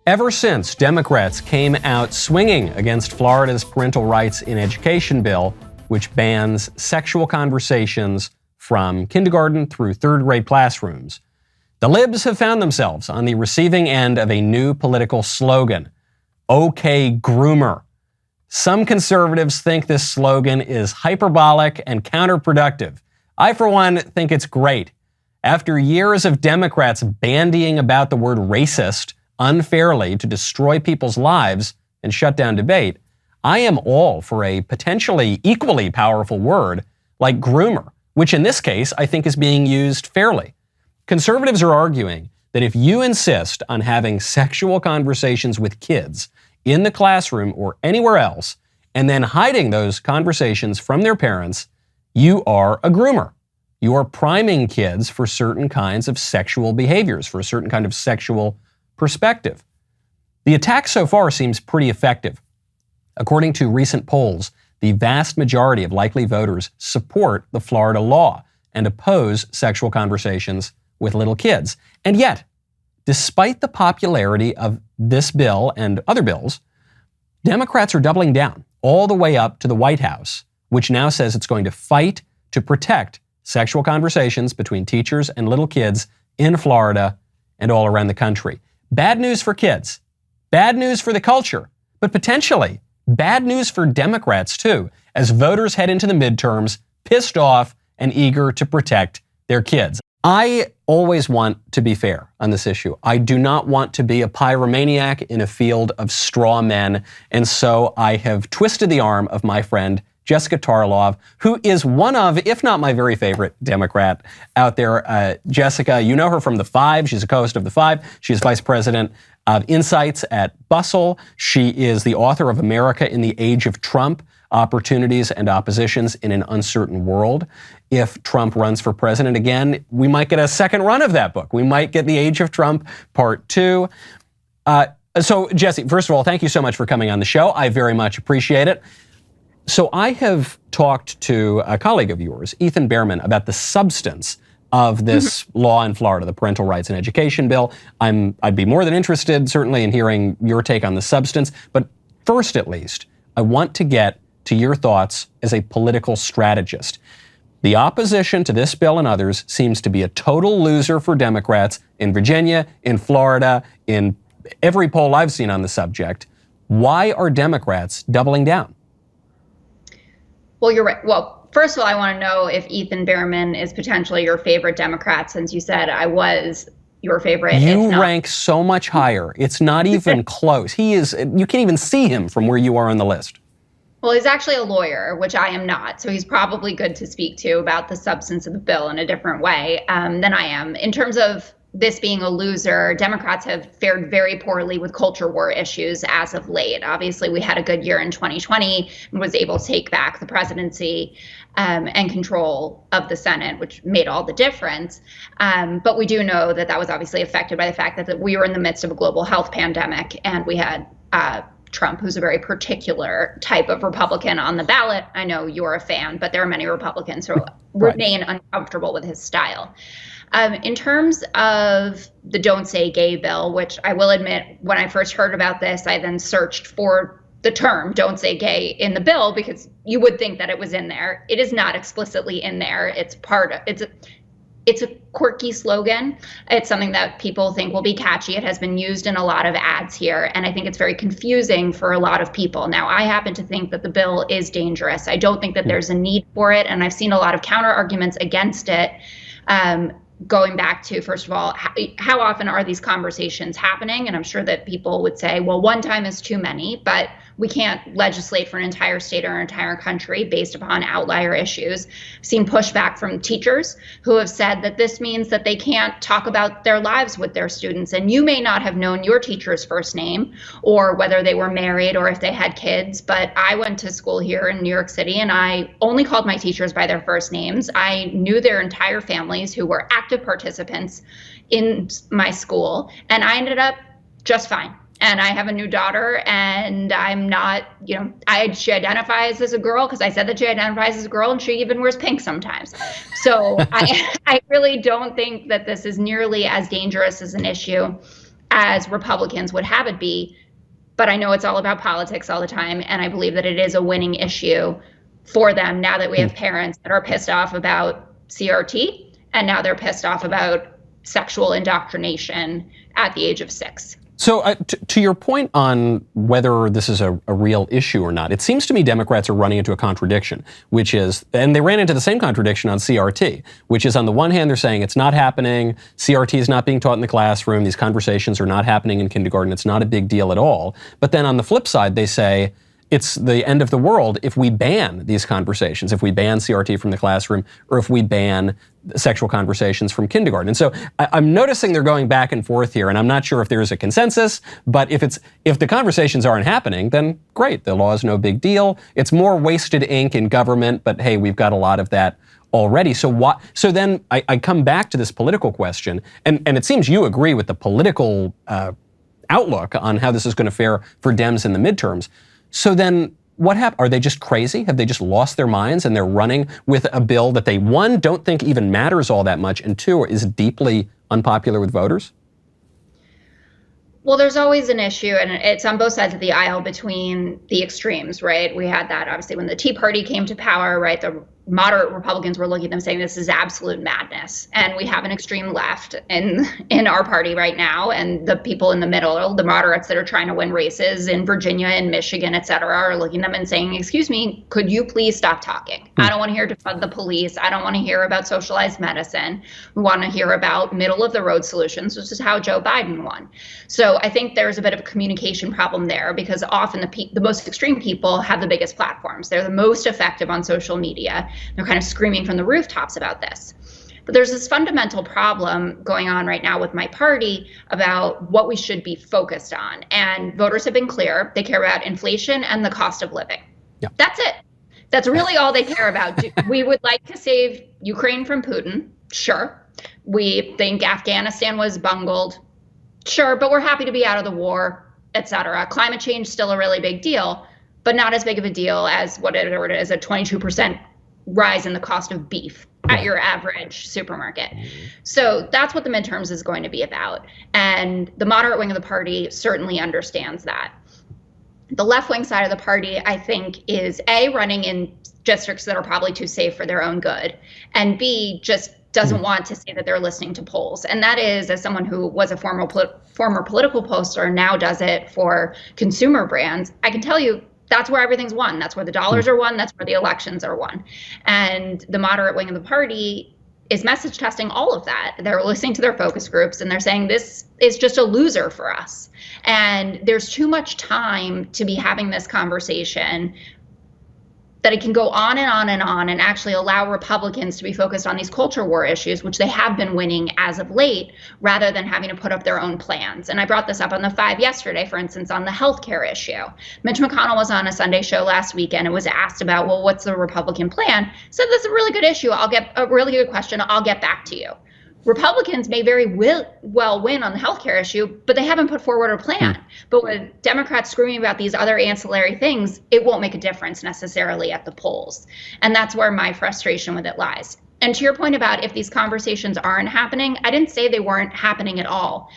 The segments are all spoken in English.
Ever since Democrats came out swinging against Florida's parental rights in education bill, which bans sexual conversations from kindergarten through third grade classrooms, the libs have found themselves on the receiving end of a new political slogan, OK Groomer. Some conservatives think this slogan is hyperbolic and counterproductive. I, for one, think it's great. After years of Democrats bandying about the word racist unfairly to destroy people's lives and shut down debate, I am all for a potentially equally powerful word like groomer, which in this case I think is being used fairly. Conservatives are arguing that if you insist on having sexual conversations with kids in the classroom or anywhere else, and then hiding those conversations from their parents, you are a groomer. You are priming kids for certain kinds of sexual behaviors, for a certain kind of sexual perspective. The attack so far seems pretty effective. According to recent polls, the vast majority of likely voters support the Florida law and oppose sexual conversations with little kids. And yet, despite the popularity of this bill and other bills, Democrats are doubling down all the way up to the White House, which now says it's going to fight to protect sexual conversations between teachers and little kids in Florida and all around the country. Bad news for kids, bad news for the culture, but potentially bad news for Democrats too, as voters head into the midterms pissed off and eager to protect their kids. I always want to be fair on this issue. I do not want to be a pyromaniac in a field of straw men, and so I have twisted the arm of my friend Jessica Tarlov, who is one of, if not my very favorite Democrat out there. Jessica, you know her from The Five. She's a co-host of The Five. She's vice president of Insights at Bustle. She is the author of America in the Age of Trump, Opportunities and Oppositions in an Uncertain World. If Trump runs for president again, we might get a second run of that book. We might get The Age of Trump Part 2. So, Jesse, first of all, thank you so much for coming on the show. I very much appreciate it. So I have talked to a colleague of yours, Ethan Behrman, about the substance of this law in Florida, the Parental Rights in Education bill. I'd be more than interested, certainly, in hearing your take on the substance. But first, at least, I want to get to your thoughts as a political strategist. The opposition to this bill and others seems to be a total loser for Democrats in Virginia, in Florida, in every poll I've seen on the subject. Why are Democrats doubling down? Well, you're right. Well, first of all, I want to know if Ethan Behrman is potentially your favorite Democrat, since you said I was your favorite. You rank so much higher. It's not even close. He is, you can't even see him from where you are on the list. Well, he's actually a lawyer, which I am not. So he's probably good to speak to about the substance of the bill in a different way than I am. In terms of this being a loser, Democrats have fared very poorly with culture war issues as of late. Obviously, we had a good year in 2020 and was able to take back the presidency and control of the Senate, which made all the difference. But we do know that that was obviously affected by the fact that we were in the midst of a global health pandemic, and we had Trump, who's a very particular type of Republican on the ballot. I know you're a fan, but there are many Republicans who remain uncomfortable with his style. In terms of the Don't Say Gay bill, which I will admit, when I first heard about this, I then searched for the term Don't Say Gay in the bill, because you would think that it was in there. It is not explicitly in there. It's a quirky slogan. It's something that people think will be catchy. It has been used in a lot of ads here, and I think it's very confusing for a lot of people. Now, I happen to think that the bill is dangerous. I don't think that there's a need for it, and I've seen a lot of counter arguments against it. Going back to, first of all, how often are these conversations happening? And I'm sure that people would say, well, one time is too many, but we can't legislate for an entire state or an entire country based upon outlier issues. I've seen pushback from teachers who have said that this means that they can't talk about their lives with their students. And you may not have known your teacher's first name or whether they were married or if they had kids, but I went to school here in New York City and I only called my teachers by their first names. I knew their entire families who were active participants in my school, and I ended up just fine. And I have a new daughter, and I'm not, she identifies as a girl because I said that she identifies as a girl, and she even wears pink sometimes. So I really don't think that this is nearly as dangerous as an issue as Republicans would have it be. But I know it's all about politics all the time, and I believe that it is a winning issue for them now that we have parents that are pissed off about CRT, and now they're pissed off about sexual indoctrination at the age of 6. So to your point on whether this is a real issue or not, it seems to me Democrats are running into a contradiction, which is, and they ran into the same contradiction on CRT, which is on the one hand, they're saying it's not happening, CRT is not being taught in the classroom, these conversations are not happening in kindergarten, it's not a big deal at all. But then on the flip side, they say, it's the end of the world if we ban these conversations, if we ban CRT from the classroom, or if we ban sexual conversations from kindergarten. And so I'm noticing they're going back and forth here, and I'm not sure if there's a consensus, but if the conversations aren't happening, then great, the law is no big deal. It's more wasted ink in government, but hey, we've got a lot of that already. So then I come back to this political question, and it seems you agree with the political outlook on how this is going to fare for Dems in the midterms. So then what happened? Are they just crazy? Have they just lost their minds and they're running with a bill that they, one, don't think even matters all that much, and two, is deeply unpopular with voters? Well, there's always an issue, and it's on both sides of the aisle between the extremes, right? We had that obviously when the Tea Party came to power, right? The moderate Republicans were looking at them saying this is absolute madness. And we have an extreme left in our party right now. And the people in the middle, the moderates that are trying to win races in Virginia and Michigan, et cetera, are looking at them and saying, excuse me, could you please stop talking? I don't want to hear about the police. I don't want to hear about socialized medicine. We want to hear about middle of the road solutions, which is how Joe Biden won. So I think there's a bit of a communication problem there, because often the most extreme people have the biggest platforms. They're the most effective on social media. They're kind of screaming from the rooftops about this. But there's this fundamental problem going on right now with my party about what we should be focused on. And voters have been clear. They care about inflation and the cost of living. Yeah. That's it. That's really all they care about. We would like to save Ukraine from Putin. Sure. We think Afghanistan was bungled. Sure. But we're happy to be out of the war, et cetera. Climate change still a really big deal, but not as big of a deal as what it is, a 22% rise in the cost of beef at your average supermarket. So that's what the midterms is going to be about. And the moderate wing of the party certainly understands that. The left wing side of the party, I think, is A, running in districts that are probably too safe for their own good, and B, just doesn't want to say that they're listening to polls. And that is, as someone who was a former political pollster, now does it for consumer brands, I can tell you that's where everything's won. That's where the dollars are won. That's where the elections are won. And the moderate wing of the party is message testing all of that. They're listening to their focus groups and they're saying this is just a loser for us. And there's too much time to be having this conversation that it can go on and on and on and actually allow Republicans to be focused on these culture war issues, which they have been winning as of late, rather than having to put up their own plans. And I brought this up on the 5 yesterday, for instance, on the healthcare issue. Mitch McConnell was on a Sunday show last weekend and was asked about, well, what's the Republican plan? Said, that's a really good issue. I'll get a really good question. I'll get back to you. Republicans may very well win on the healthcare issue, but they haven't put forward a plan. But with Democrats screaming about these other ancillary things, it won't make a difference necessarily at the polls. And that's where my frustration with it lies. And to your point about if these conversations aren't happening, I didn't say they weren't happening at all.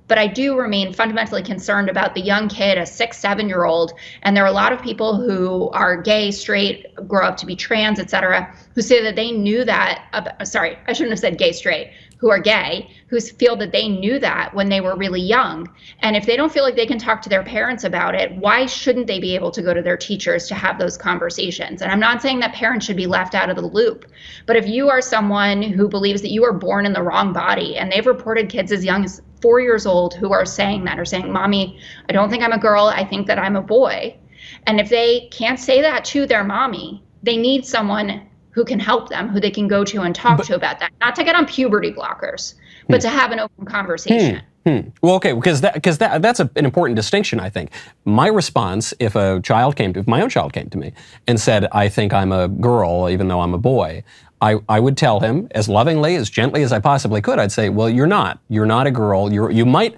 But I do remain fundamentally concerned about the young kid, a 6, 7-year-old. And there are a lot of people who are gay, straight, grow up to be trans, et cetera, who say that they knew that, sorry, I shouldn't have said gay, straight, who are gay, who feel that they knew that when they were really young. And if they don't feel like they can talk to their parents about it, why shouldn't they be able to go to their teachers to have those conversations? And I'm not saying that parents should be left out of the loop, but if you are someone who believes that you were born in the wrong body, and they've reported kids as young as 4 years old who are saying that, or saying, Mommy, I don't think I'm a girl, I think that I'm a boy. And if they can't say that to their mommy, they need someone who can help them, who they can go to and talk to about that. Not to get on puberty blockers, but to have an open conversation. Well, okay, because that's an important distinction, I think. My response, if my own child came to me and said, I think I'm a girl, even though I'm a boy, I would tell him as lovingly, as gently as I possibly could. I'd say, well, you're not a girl. You might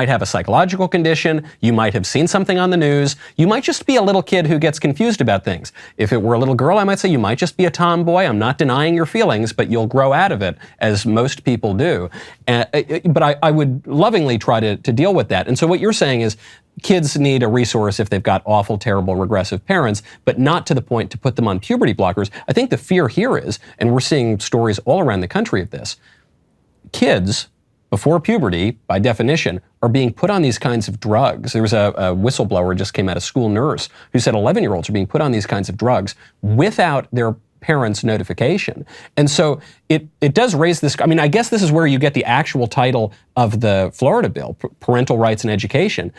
have a psychological condition. You might have seen something on the news. You might just be a little kid who gets confused about things. If it were a little girl, I might say you might just be a tomboy. I'm not denying your feelings, but you'll grow out of it, as most people do. But I would love lovingly try to deal with that. And so what you're saying is kids need a resource if they've got awful, terrible, regressive parents, but not to the point to put them on puberty blockers. I think the fear here is, and we're seeing stories all around the country of this, kids before puberty, by definition, are being put on these kinds of drugs. There was a whistleblower just came out, a school nurse, who said 11-year-olds are being put on these kinds of drugs without their parents' notification. And so it does raise this, I mean, I guess this is where you get the actual title of the Florida bill, Parental Rights in Education.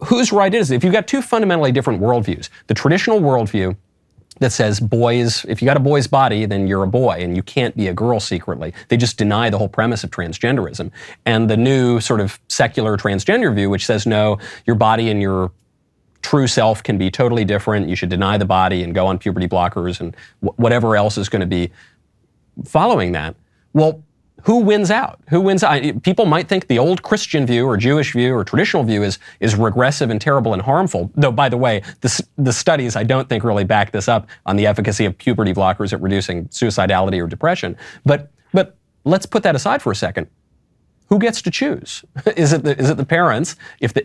Whose right is it? If you've got two fundamentally different worldviews, the traditional worldview that says boys, if you got a boy's body, then you're a boy and you can't be a girl secretly. They just deny the whole premise of transgenderism. And the new sort of secular transgender view, which says, no, your body and your true self can be totally different. You should deny the body and go on puberty blockers and whatever else is going to be following that. Well, who wins out? Who wins out? People might think the old Christian view or Jewish view or traditional view is regressive and terrible and harmful. Though, by the way, the studies, I don't think, really back this up on the efficacy of puberty blockers at reducing suicidality or depression. But let's put that aside for a second. Who gets to choose? Is it the parents?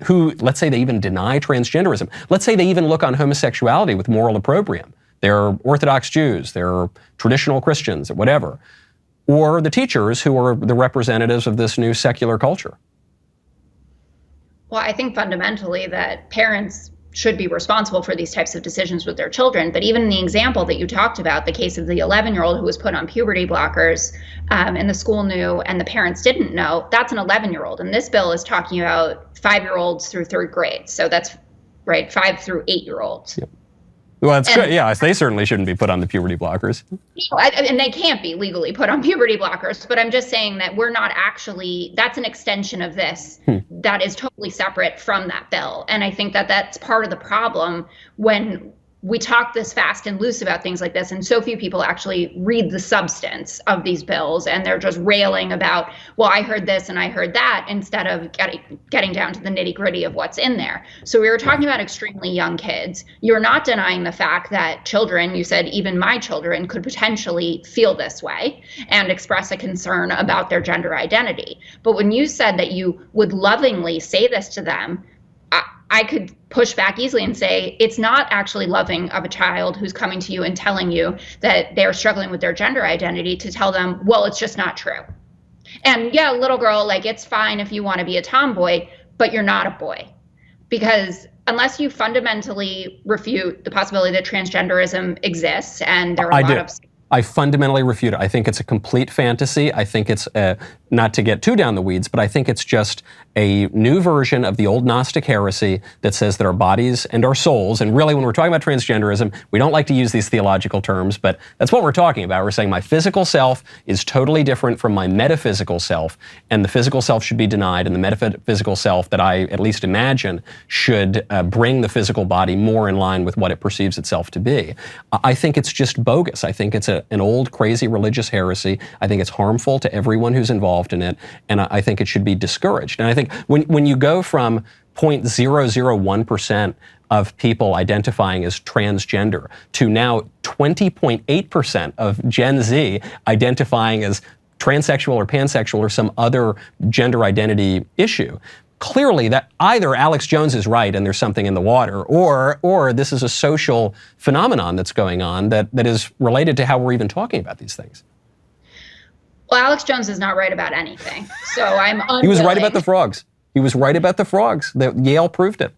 Who, let's say they even deny transgenderism. Let's say they even look on homosexuality with moral opprobrium. They're Orthodox Jews, they're traditional Christians, or whatever. Or the teachers who are the representatives of this new secular culture? Well, I think fundamentally that parents should be responsible for these types of decisions with their children. But even in the example that you talked about, the case of the 11-year-old who was put on puberty blockers and the school knew and the parents didn't know, that's an 11-year-old. And this bill is talking about 5-year-olds through 3rd grade. So that's right, 5 through 8-year-olds. Yep. Well, that's good. Yeah, they certainly shouldn't be put on the puberty blockers. And they can't be legally put on puberty blockers. But I'm just saying that we're not actually, that's an extension of this that is totally separate from that bill. And I think that that's part of the problem when we talk this fast and loose about things like this, and so few people actually read the substance of these bills, and they're just railing about, well, I heard this and I heard that, instead of getting down to the nitty gritty of what's in there. So we were talking about extremely young kids. You're not denying the fact that children, you said even my children, could potentially feel this way and express a concern about their gender identity. But when you said that you would lovingly say this to them, I could push back easily and say it's not actually loving of a child who's coming to you and telling you that they're struggling with their gender identity to tell them, well, it's just not true. And yeah, little girl, like, it's fine if you want to be a tomboy, but you're not a boy. Because unless you fundamentally refute the possibility that transgenderism exists, and there are a lot of... I fundamentally refute it. I think it's a complete fantasy. I think it's, not to get too down the weeds, but I think it's just a new version of the old Gnostic heresy that says that our bodies and our souls, and really when we're talking about transgenderism, we don't like to use these theological terms, but that's what we're talking about. We're saying my physical self is totally different from my metaphysical self, and the physical self should be denied, and the metaphysical self that I at least imagine should bring the physical body more in line with what it perceives itself to be. I think it's just bogus. I think it's an old, crazy religious heresy. I think it's harmful to everyone who's involved in it, and I think it should be discouraged. And I think when you go from 0.001% of people identifying as transgender to now 20.8% of Gen Z identifying as transsexual or pansexual or some other gender identity issue, clearly that either Alex Jones is right and there's something in the water, or this is a social phenomenon that's going on that is related to how we're even talking about these things. Well, Alex Jones is not right about anything, so I'm unwilling. He was right about the frogs. He was right about the frogs. Yale proved it.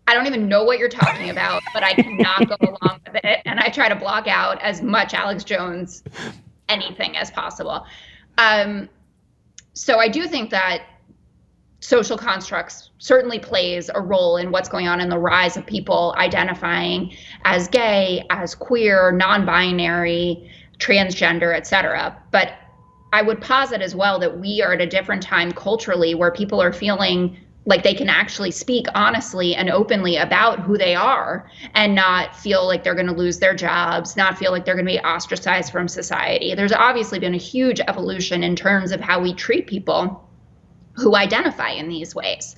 I don't even know what you're talking about, but I cannot go along with it, and I try to block out as much Alex Jones anything as possible. So I do think that social constructs certainly plays a role in what's going on in the rise of people identifying as gay, as queer, non-binary, transgender, etc. But I would posit as well that we are at a different time culturally where people are feeling like they can actually speak honestly and openly about who they are and not feel like they're going to lose their jobs, not feel like they're going to be ostracized from society. There's obviously been a huge evolution in terms of how we treat people who identify in these ways.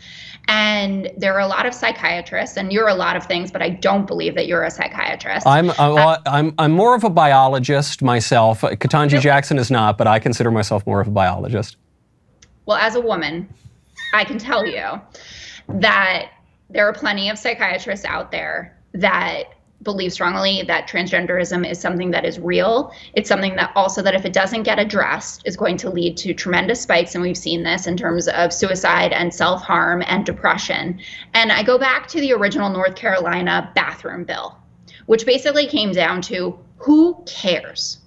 And there are a lot of psychiatrists, and you're a lot of things, but I don't believe that you're a psychiatrist. I'm more of a biologist myself. Ketanji Jackson is not, but I consider myself more of a biologist. Well, as a woman, I can tell you that there are plenty of psychiatrists out there that believe strongly that transgenderism is something that is real. It's something that also that if it doesn't get addressed is going to lead to tremendous spikes. And we've seen this in terms of suicide and self-harm and depression. And I go back to the original North Carolina bathroom bill, which basically came down to who cares?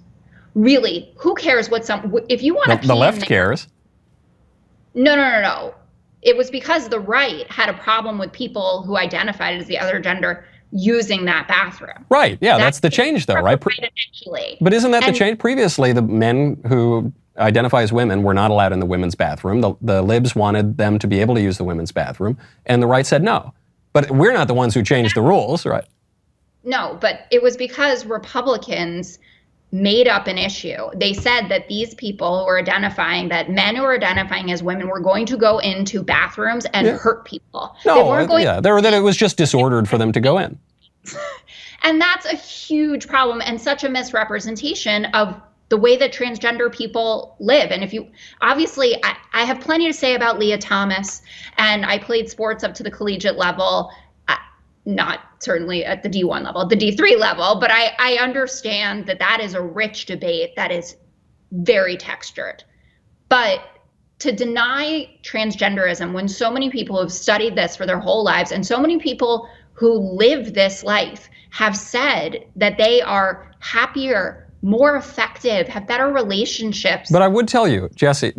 Really, who cares what if you want to pee the left cares. No. It was because the right had a problem with people who identified as the other gender using that bathroom. Right. Yeah, that's the change, though, right? But isn't that the change? Previously, the men who identify as women were not allowed in the women's bathroom. The libs wanted them to be able to use the women's bathroom, and the right said no. But we're not the ones who changed the rules, right? No, but it was because Republicans made up an issue. They said that these people who were identifying, that men who were identifying as women were going to go into bathrooms and hurt people. That it was just disordered for them to go in. And that's a huge problem and such a misrepresentation of the way that transgender people live. And if you, obviously, I have plenty to say about Leah Thomas, and I played sports up to the collegiate level. Not certainly at the D1 level, the D3 level, but I understand that is a rich debate that is very textured. But to deny transgenderism when so many people have studied this for their whole lives and so many people who live this life have said that they are happier, more effective, have better relationships. But I would tell you, Jesse,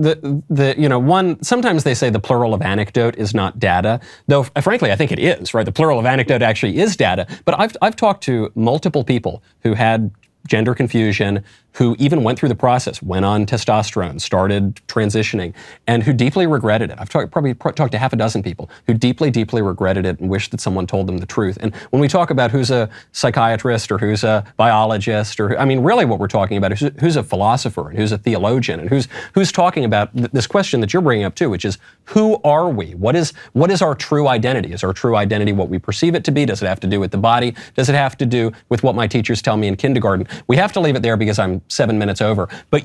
sometimes they say the plural of anecdote is not data, though frankly I think it is, right? The plural of anecdote actually is data. But I've talked to multiple people who had gender confusion, who even went through the process, went on testosterone, started transitioning, and who deeply regretted it. I've probably talked to half a dozen people who deeply, deeply regretted it and wished that someone told them the truth. And when we talk about who's a psychiatrist or who's a biologist, really what we're talking about is who's a philosopher and who's a theologian and who's talking about this question that you're bringing up too, which is who are we? What is our true identity? Is our true identity what we perceive it to be? Does it have to do with the body? Does it have to do with what my teachers tell me in kindergarten? We have to leave it there because I'm 7 minutes over. But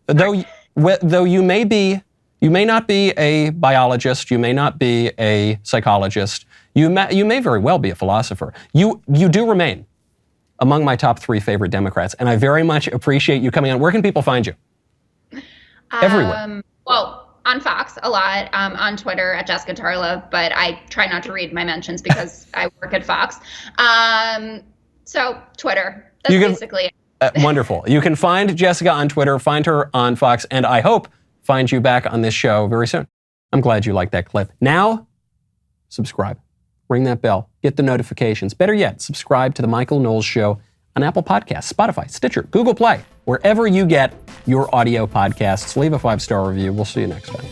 though you may not be a biologist, you may not be a psychologist, you may very well be a philosopher. You do remain among my top 3 favorite Democrats, and I very much appreciate you coming on. Where can people find you? Everywhere. Well, on Fox a lot, on Twitter at Jessica Tarlov, but I try not to read my mentions because I work at Fox. So Twitter. That's basically it. Wonderful. You can find Jessica on Twitter, find her on Fox, and I hope find you back on this show very soon. I'm glad you liked that clip. Now, subscribe. Ring that bell. Get the notifications. Better yet, subscribe to The Michael Knowles Show on Apple Podcasts, Spotify, Stitcher, Google Play, wherever you get your audio podcasts. Leave a 5-star review. We'll see you next time.